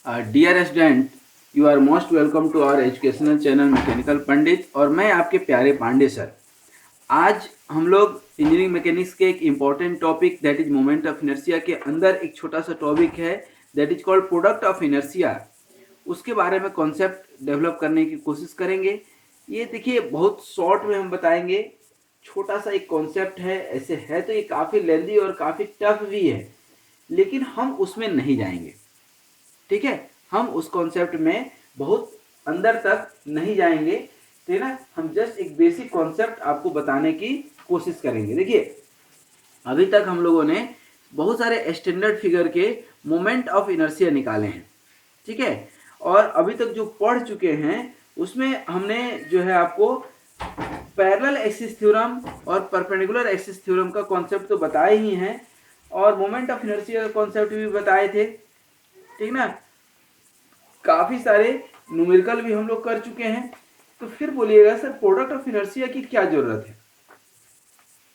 Dear student, you are most welcome to our educational channel mechanical Pandit. और मैं आपके प्यारे पांडे सर। आज हम लोग इंजीनियरिंग मैकेनिक्स के एक important topic that is moment of inertia के अंदर एक छोटा सा टॉपिक है that is called product of inertia, उसके बारे में कॉन्सेप्ट डेवलप करने की कोशिश करेंगे। ये देखिए, बहुत शॉर्ट में हम बताएंगे। छोटा सा एक कॉन्सेप्ट है, ऐसे है तो ये काफ़ी लेंदी और काफ़ी टफ भी है, लेकिन हम उसमें नहीं जाएंगे। ठीक है, हम उस कॉन्सेप्ट में बहुत अंदर तक नहीं जाएंगे, ठीक है ना। हम जस्ट एक बेसिक कॉन्सेप्ट आपको बताने की कोशिश करेंगे। देखिए, अभी तक हम लोगों ने बहुत सारे स्टैंडर्ड फिगर के मोमेंट ऑफ इनर्शिया निकाले हैं, ठीक है। और अभी तक जो पढ़ चुके हैं उसमें हमने जो है आपको पैरेलल एक्सिस थ्योरम और परपेंडिकुलर एक्सिस थ्योरम का कॉन्सेप्ट तो बताए ही हैं, और मोमेंट ऑफ इनर्शिया का कॉन्सेप्ट भी बताए थे, ठीक ना। काफ़ी सारे न्यूमेरिकल भी हम लोग कर चुके हैं। तो फिर बोलिएगा सर, प्रोडक्ट ऑफ इनर्शिया की क्या ज़रूरत है,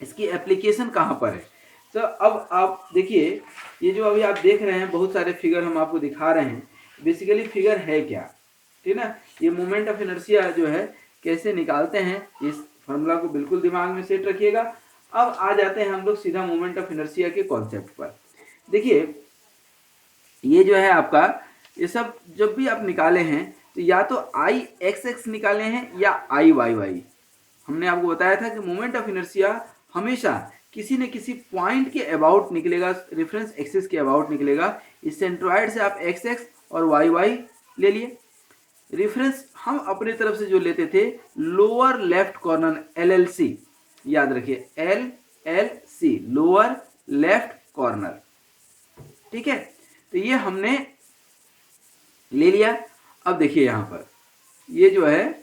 इसकी एप्लीकेशन कहाँ पर है। तो अब आप देखिए, ये जो अभी आप देख रहे हैं बहुत सारे फिगर हम आपको दिखा रहे हैं, बेसिकली फिगर है क्या, ठीक ना। ये मोमेंट ऑफ इनर्शिया जो है कैसे निकालते हैं, इस फॉर्मूला को बिल्कुल दिमाग में सेट रखिएगा। अब आ जाते हैं हम लोग सीधा मोमेंट ऑफ इनर्शिया के कॉन्सेप्ट पर। देखिए, ये जो है आपका, ये सब जब भी आप निकाले हैं तो या तो आई एक्स एक्स निकाले हैं या आई वाई वाई। हमने आपको बताया था कि मोमेंट ऑफ इनर्शिया हमेशा किसी न किसी पॉइंट के अबाउट निकलेगा, रेफरेंस एक्सिस के अबाउट निकलेगा। इस सेंट्रॉइड से आप एक्स एक्स और वाई वाई ले लिए। रेफरेंस हम अपने तरफ से जो लेते थे, lower left corner L L C, याद रखिए L L C, lower left corner, ठीक है। तो ये हमने ले लिया। अब देखिए यहाँ पर ये जो है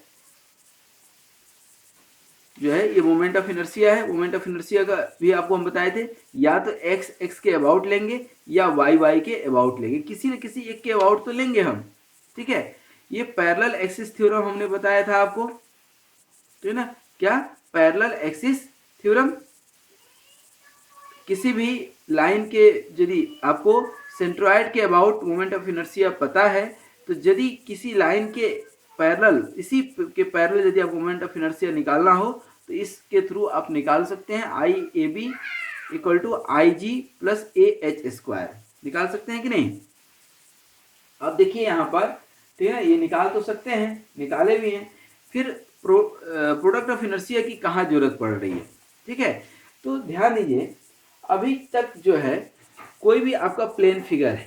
ये मोमेंट ऑफ इनर्शिया है। मोमेंट ऑफ इनर्शिया का भी आपको हम बताए थे, या तो एक्स एक्स के अबाउट लेंगे या वाई वाई के अबाउट लेंगे, किसी न किसी एक के अबाउट तो लेंगे हम, ठीक है। ये पैरेलल एक्सिस थ्योरम हमने बताया था आपको, ठीक है ना। क्या पैरेलल एक्सिस थ्योरम, किसी भी लाइन के यदि आपको सेंट्रॉइड के अबाउट मोमेंट ऑफ इनर्शिया पता है, तो यदि किसी लाइन के पैरेलल, इसी के पैरेलल यदि आप मोमेंट ऑफ इनर्शिया निकालना हो तो इसके थ्रू आप निकाल सकते हैं। I A B equal to I G plus A H square निकाल सकते हैं कि नहीं। अब देखिए यहाँ पर, ठीक है, ये निकाल तो सकते हैं, निकाले भी हैं। फिर प्रोडक्ट ऑफ इनर्शिया की कहाँ जरूरत पड़ रही है, ठीक है। तो ध्यान दीजिए, अभी तक जो है कोई भी आपका प्लेन फिगर है,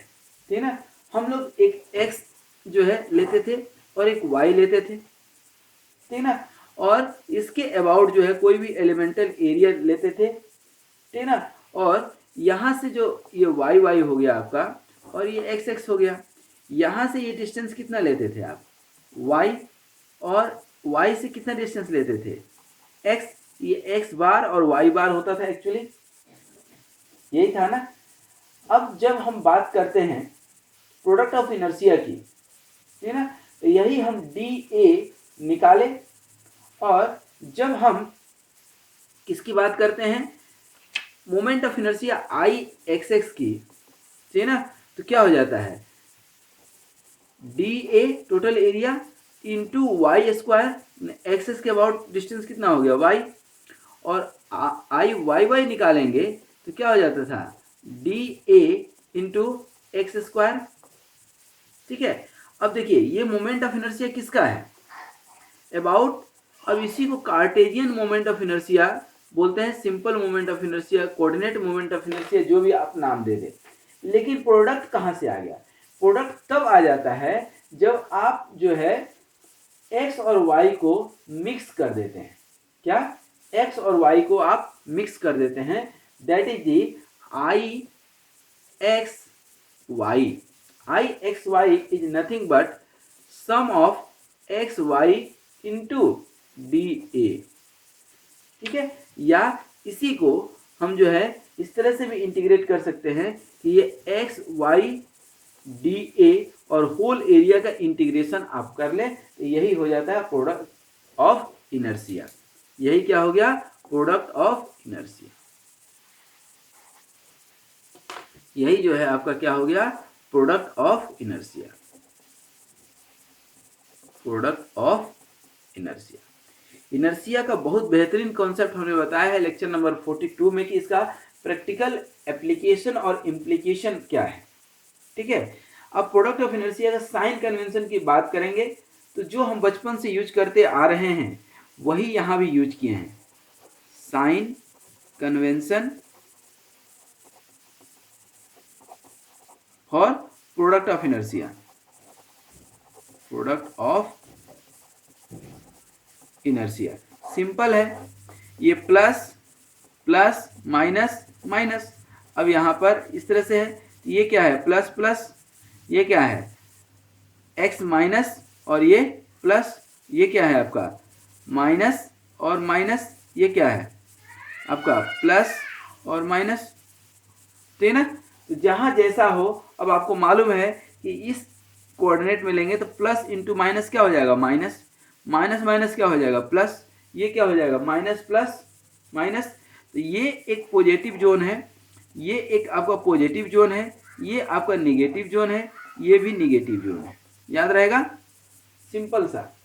ठीक है ना, हम लोग एक एक्स जो है लेते थे और एक वाई लेते थे, ठीक है ना, और इसके अबाउट जो है कोई भी एलिमेंटल एरिया लेते थे, ठीक है ना। और यहाँ से जो ये वाई वाई हो गया आपका और ये एक्स एक्स हो गया, यहाँ से ये डिस्टेंस कितना लेते थे आप, वाई, और वाई से कितना डिस्टेंस लेते थे, एक्स। ये एक्स बार और वाई बार होता था एक्चुअली, यही था ना। अब जब हम बात करते हैं प्रोडक्ट ऑफ इनर्शिया की, ठीक है ना, तो यही हम डी ए निकाले। और जब हम किसकी बात करते हैं, moment of inertia I X X की, ठीक है ना, तो क्या हो जाता है, D A total area into Y square, axis के अबाउट डिस्टेंस कितना हो गया वाई, और आई वाई वाई निकालेंगे तो क्या हो जाता था, D A into x square, ठीक है। अब देखिए, ये मोमेंट ऑफ इनर्शिया किसका है, अबाउट। अब इसी को कार्टेजियन मोमेंट ऑफ इनर्शिया बोलते हैं, simple moment of inertia, coordinate moment of inertia, जो भी आप नाम दे दें। लेकिन प्रोडक्ट कहाँ से आ गया, प्रोडक्ट तब आ जाता है जब आप जो है एक्स और वाई को मिक्स कर देते हैं। क्या, एक्स और वाई को आप मिक्स कर देते हैं, that is the I X Y. I X Y is nothing but sum of X Y into D A, ठीक है। या इसी को हम जो है इस तरह से भी इंटीग्रेट कर सकते हैं कि ये एक्स वाई डी ए और होल एरिया का इंटीग्रेशन आप कर लें, तो यही हो जाता है प्रोडक्ट ऑफ इनर्शिया। यही क्या हो गया, प्रोडक्ट ऑफ इनर्शिया। यही जो है आपका क्या हो गया, product of inertia. Product of inertia. Inertia का बहुत बेहतरीन कॉन्सेप्ट हमने बताया है लेक्चर नंबर 42 में कि इसका प्रैक्टिकल एप्लीकेशन और इम्प्लीकेशन क्या है। ठीक है, अब प्रोडक्ट ऑफ इनर्शिया का साइन कन्वेंशन की बात करेंगे तो जो हम बचपन से यूज करते आ रहे हैं वही यहाँ भी यूज किए हैं। Sign convention for product of inertia, product of inertia simple है, ये प्लस प्लस माइनस माइनस। अब यहाँ पर इस तरह से है, ये क्या है प्लस प्लस, ये क्या है एक्स माइनस, और ये प्लस, ये क्या है आपका माइनस और माइनस, ये क्या है आपका प्लस और माइनस। तो ना, तो जहाँ जैसा हो, अब आपको मालूम है कि इस कोऑर्डिनेट में लेंगे तो प्लस इंटू माइनस क्या हो जाएगा माइनस, माइनस माइनस क्या हो जाएगा प्लस, ये क्या हो जाएगा माइनस प्लस माइनस। तो ये एक पॉजिटिव जोन है, ये एक आपका पॉजिटिव जोन है, ये आपका निगेटिव जोन है, ये भी निगेटिव जोन है, याद रहेगा, सिंपल सा।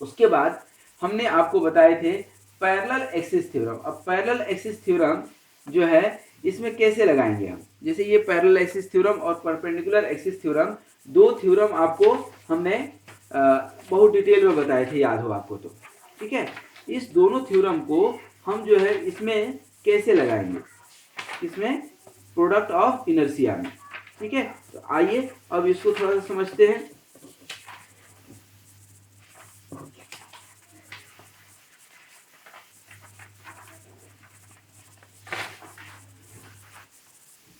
उसके बाद हमने आपको बताए थे पैरेलल एक्सिस थ्योरम। अब पैरेलल एक्सिस थ्योरम जो है इसमें कैसे लगाएंगे हम, जैसे ये पैरेलल एक्सिस थ्योरम और परपेंडिकुलर एक्सिस थ्योरम, दो थ्योरम आपको हमने बहुत डिटेल में बताए थे, याद हो आपको तो। ठीक है, इस दोनों थ्योरम को हम जो है इसमें कैसे लगाएंगे, इसमें प्रोडक्ट ऑफ इनर्शिया में। ठीक है, तो आइए अब इसको थोड़ा सा समझते हैं।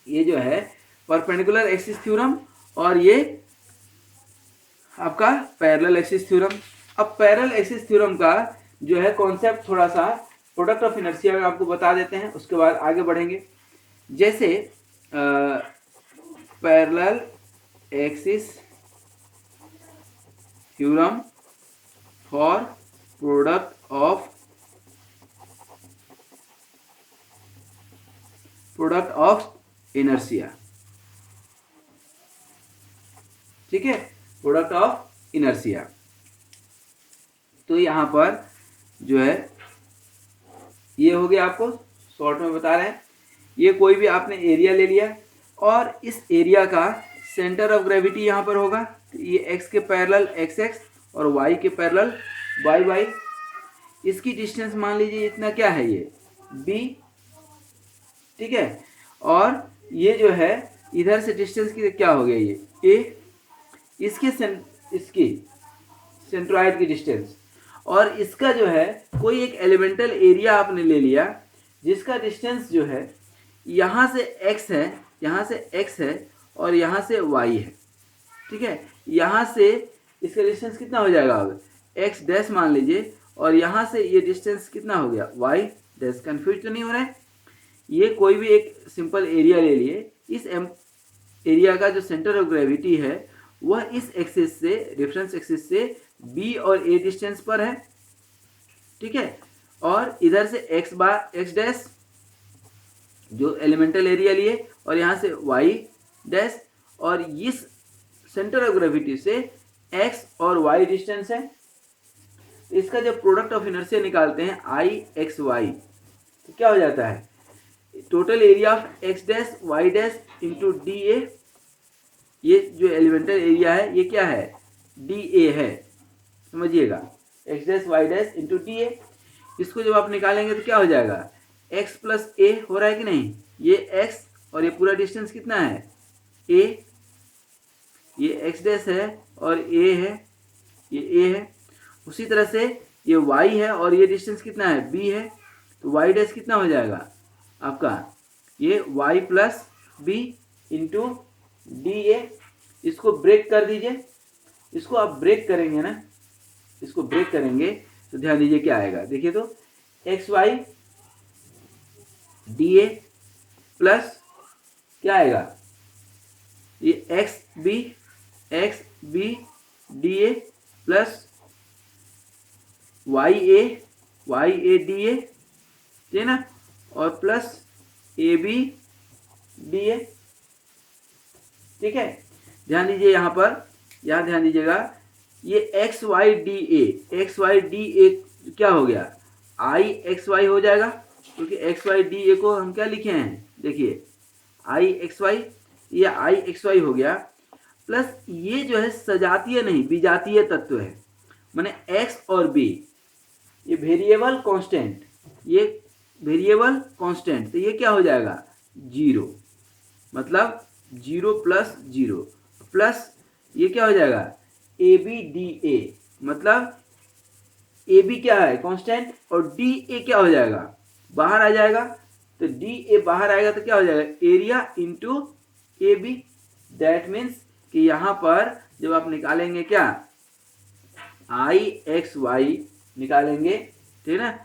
ये जो है परपेंडिकुलर एक्सिस थ्योरम और ये आपका पैरेलल एक्सिस थ्योरम। अब पैरेलल एक्सिस थ्योरम का जो है कॉन्सेप्ट थोड़ा सा प्रोडक्ट ऑफ इनर्शिया में आपको बता देते हैं, उसके बाद आगे बढ़ेंगे। जैसे parallel axis theorem for product of inertia. ठीक है, प्रोडक्ट ऑफ इनर्शिया। तो यहाँ पर जो है ये हो गया, आपको शॉर्ट में बता रहे हैं, ये कोई भी आपने एरिया ले लिया और इस एरिया का सेंटर ऑफ ग्रेविटी यहाँ पर होगा, तो ये एक्स के पैरेलल एक्स एक्स और वाई के पैरेलल वाई वाई। इसकी डिस्टेंस मान लीजिए इतना क्या है, ये बी। ठीक है, और ये जो है इधर से डिस्टेंस की क्या हो गया, ये ए। इसकी सेंट्रॉइड की डिस्टेंस, और इसका जो है कोई एक एलिमेंटल एरिया आपने ले लिया जिसका डिस्टेंस जो है यहाँ से x है, यहाँ से x है और यहाँ से y है। ठीक है, यहाँ से इसका डिस्टेंस कितना हो जाएगा, अब x डैश मान लीजिए, और यहाँ से ये डिस्टेंस कितना हो गया y डैश। कन्फ्यूज तो नहीं हो रहा है, ये कोई भी एक सिंपल एरिया ले लिए, इस एरिया का जो सेंटर ऑफ ग्रेविटी है वह इस एक्सिस से, रेफरेंस एक्सिस से b और a डिस्टेंस पर है। ठीक है, और इधर से x डैश जो एलिमेंटल एरिया लिए, और यहाँ से y डैश, और इस सेंटर ऑफ ग्रेविटी से x और y डिस्टेंस है। इसका जब प्रोडक्ट ऑफ इनर्शिया निकालते हैं i x y, तो क्या हो जाता है, total area of x dash y dash into D ए। ये जो एलिमेंटल एरिया है ये क्या है, डी ए है, समझिएगा, x dash y dash into D A. इसको जब आप निकालेंगे तो क्या हो जाएगा, x प्लस ए हो रहा है कि नहीं, ये x और ये पूरा डिस्टेंस कितना है a, ये x डैश है और a है, ये a है। उसी तरह से ये y है और ये डिस्टेंस कितना है b है, तो y डैश कितना हो जाएगा आपका, ये y plus B into D A. इसको ब्रेक कर दीजिए, इसको आप ब्रेक करेंगे ना, इसको ब्रेक करेंगे तो ध्यान दीजिए क्या आएगा, देखिए तो X Y D A plus क्या आएगा, ये X B D A plus Y A D A, ठीक है ना, और plus A B D A. ठीक है, ध्यान दीजिए यहाँ पर, यहाँ ध्यान दीजिएगा, ये एक्स वाई डी ए क्या हो गया, आई एक्स वाई हो जाएगा, क्योंकि एक्स वाई डी ए को हम क्या लिखे हैं, देखिए आई एक्स वाई, ये आई एक्स वाई हो गया, प्लस ये जो है सजातीय नहीं विजातीय तत्व है, माने एक्स और बी ये वेरिएबल कांस्टेंट, ये वेरिएबल कांस्टेंट, तो ये क्या हो जाएगा जीरो, मतलब जीरो प्लस जीरो, प्लस ये क्या हो जाएगा ए बी डी ए, मतलब ए बी क्या है कांस्टेंट और डी ए क्या हो जाएगा बाहर आ जाएगा, तो डी ए बाहर आएगा तो क्या हो जाएगा area into A B, that means कि यहाँ पर जब आप निकालेंगे क्या आई एक्स वाई निकालेंगे, ठीक है ना,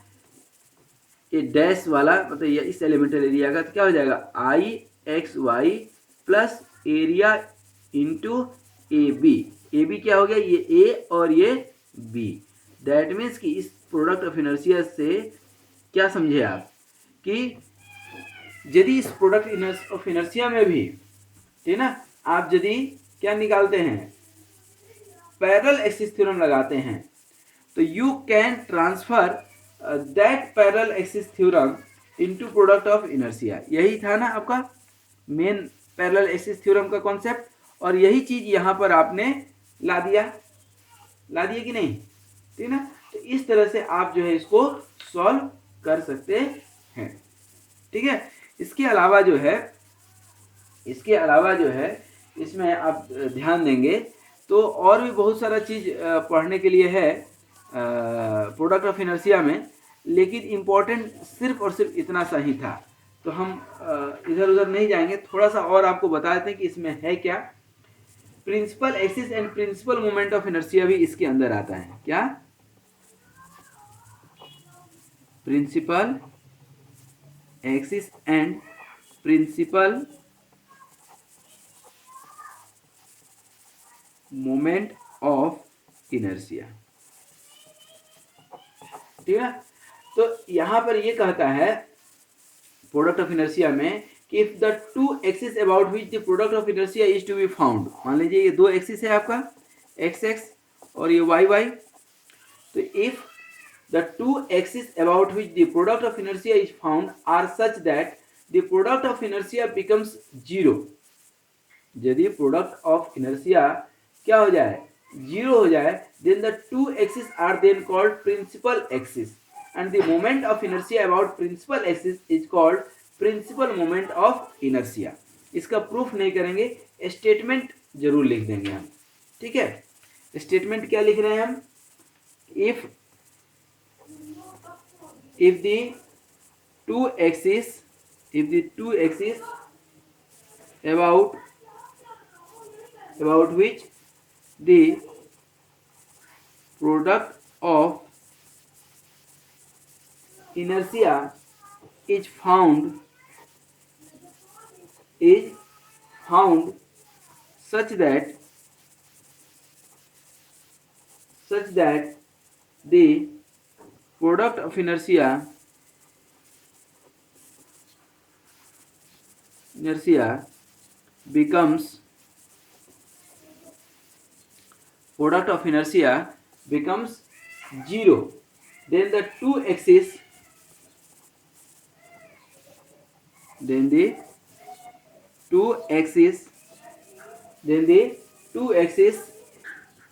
ये डैश वाला मतलब ये इस एलिमेंटल एरिया का, तो क्या हो जाएगा I X Y plus area into A B क्या हो गया ये ए और ये बी, दैट मीन्स कि इस प्रोडक्ट ऑफ इनर्शिया से क्या समझे आप कि यदि इस प्रोडक्ट ऑफ इनर्शिया में भी, ठीक ना, आप यदि क्या निकालते हैं पैरेलल एक्सिस थ्योरम लगाते हैं, तो you can transfer that parallel axis theorem into product of inertia. यही था ना आपका मेन पैरेलल एक्सिस थ्योरम का कॉन्सेप्ट, और यही चीज यहाँ पर आपने ला दिया कि नहीं, ठीक ना। तो इस तरह से आप जो है इसको सॉल्व कर सकते हैं, ठीक है। इसके अलावा जो है इसमें आप ध्यान देंगे तो और भी बहुत सारा चीज पढ़ने के लिए है प्रोडक्ट ऑफ इनर्शिया में, लेकिन इम्पोर्टेंट सिर्फ और सिर्फ इतना सा ही था, तो हम इधर उधर नहीं जाएंगे, थोड़ा सा और आपको बता देते हैं कि इसमें है क्या। Principal axis and principal moment of inertia भी इसके अंदर आता है, क्या principal axis and principal moment of inertia, ठीक है। तो यहां पर ये कहता है प्रोडक्ट ऑफ इनर्शिया में कि if the two axis about which the product of inertia is to be found, मान लीजिए ये दो एक्सिस है आपका एक्स एक्स और ये वाई वाई, तो if the two axis about which the product of inertia is found are such that the product of inertia becomes zero, यदि प्रोडक्ट ऑफ इनर्शिया क्या हो जाए जीरो हो जाए, then the two axes are then called principal axis and the moment of inertia about principal axis is called principal moment of inertia। इसका proof नहीं करेंगे, statement जरूर लिख देंगे हम, ठीक है। स्टेटमेंट क्या लिख रहे हैं हम, if the two axes about which the product of inertia is found such that the product of inertia becomes zero, then the two axes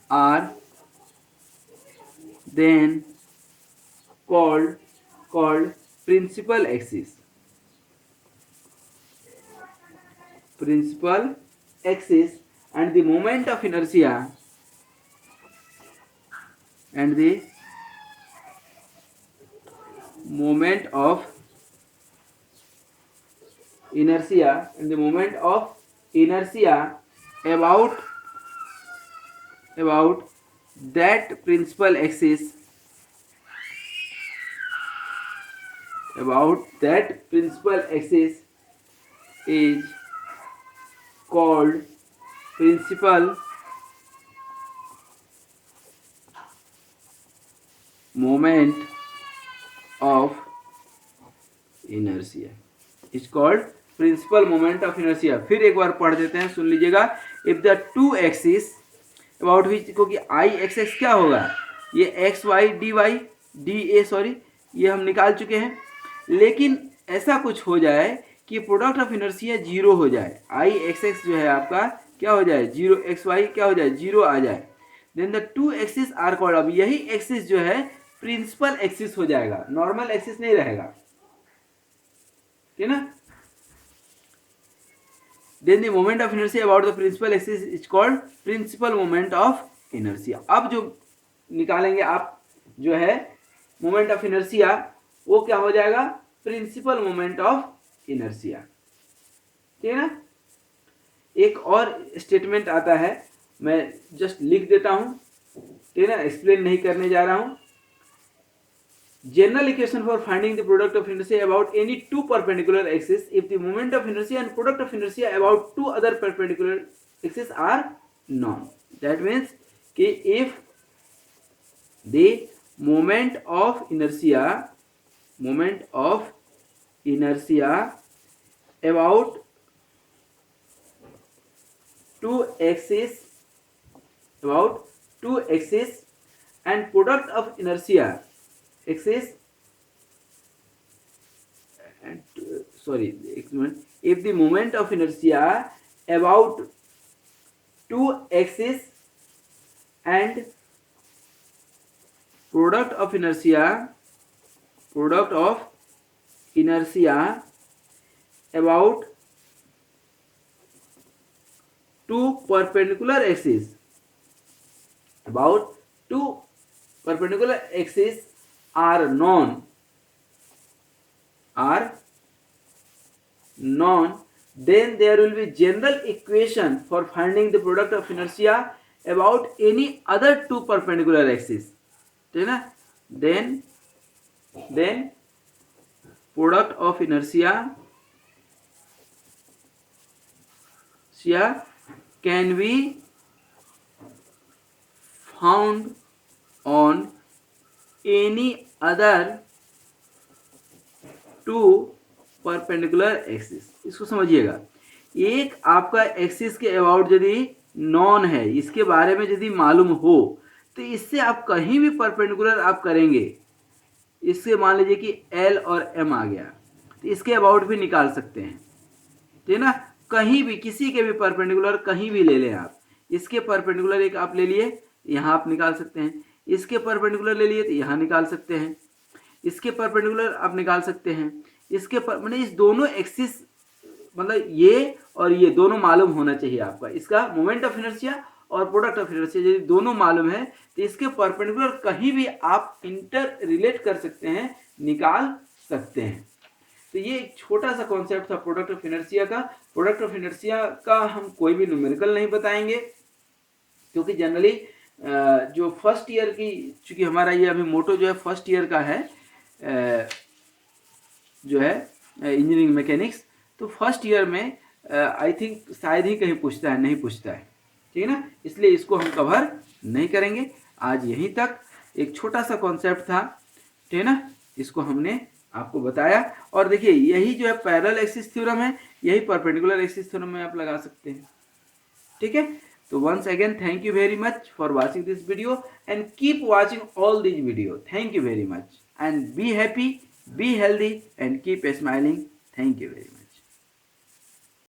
are then called principal axis and the moment of inertia and the moment of inertia about that principal axis is called principal moment of inertia is called principal moment of inertia। फिर एक बार पढ़ देते हैं, सुन लीजिएगा। if the two axes about which, क्योंकि I X X क्या होगा, ये X Y D Y D A sorry ये हम निकाल चुके हैं। लेकिन ऐसा कुछ हो जाए कि प्रोडक्ट ऑफ इनर्शिया जीरो हो जाए, आई एक्स एक्स जो है आपका क्या हो जाए जीरो, एक्स वाई क्या हो जाए जीरो आ जाए, then the two axis are called, अब यही एक्सिस जो है प्रिंसिपल एक्सिस हो जाएगा, नॉर्मल एक्सिस नहीं रहेगा, ठीक है ना। Then the moment of inertia about the principal axis is called principal moment of inertia. अब जो निकालेंगे आप जो है मोमेंट ऑफ इनर्शिया, वो क्या हो जाएगा, प्रिंसिपल मोमेंट ऑफ इनर्शिया, ठीक है ना। एक और स्टेटमेंट आता है, मैं जस्ट लिख देता हूं, ठीक है ना, एक्सप्लेन नहीं करने जा रहा हूं। General equation for finding the product of inertia about any two perpendicular axes if the moment of inertia and product of inertia about two other perpendicular axes are known. That means कि if the moment of inertia about two axes and product of inertia axis and if the moment of inertia about two axes and product of inertia about two perpendicular axes are known, then there will be general equation for finding the product of inertia about any other two perpendicular axes, ठीक है ना। then product of inertia can be found on any other two perpendicular axis. इसको समझिएगा, एक आपका axis के about यदि non है, इसके बारे में यदि मालूम हो, तो इससे आप कहीं भी परपेंडिकुलर आप करेंगे, इससे मान लीजिए कि एल और एम आ गया, तो इसके अबाउट भी निकाल सकते हैं, ठीक है ना। कहीं भी किसी के भी परपेंडिकुलर कहीं भी ले लें आप, इसके परपेंडिकुलर एक आप ले लिए, यहाँ आप निकाल सकते हैं, इसके परपेंडिकुलर ले लिए तो यहाँ निकाल सकते हैं, इसके परपेंडिकुलर आप निकाल सकते हैं, इसके मतलब इस दोनों एक्सिस, मतलब ये और ये दोनों मालूम होना चाहिए आपका, इसका मोमेंट ऑफ इनर्शिया और प्रोडक्ट ऑफ इनर्शिया यदि दोनों मालूम है तो इसके परपेंडिकुलर कहीं भी आप इंटर रिलेट कर सकते हैं, निकाल सकते हैं। तो ये एक छोटा सा कॉन्सेप्ट था प्रोडक्ट ऑफ इनर्शिया का। प्रोडक्ट ऑफ इनर्शिया का हम कोई भी न्यूमेरिकल नहीं बताएंगे, क्योंकि जनरली जो फर्स्ट ईयर की, चूंकि हमारा ये अभी मोटो जो है फर्स्ट ईयर का है, जो है इंजीनियरिंग मैकेनिक्स, तो फर्स्ट ईयर में आई थिंक शायद ही कहीं पूछता है, नहीं पूछता है, ठीक है ना, इसलिए इसको हम कवर नहीं करेंगे। आज यहीं तक एक छोटा सा कॉन्सेप्ट था, ठीक है ना, इसको हमने आपको बताया। और देखिए यही जो है पैरेलल एक्सिस थ्योरम है, यही परपेंडिकुलर एक्सिस थ्योरम में आप लगा सकते हैं, ठीक है। तो once again thank you very much for watching this video and keep watching all these video. Thank you very much and be happy, be healthy and keep smiling. Thank you very much.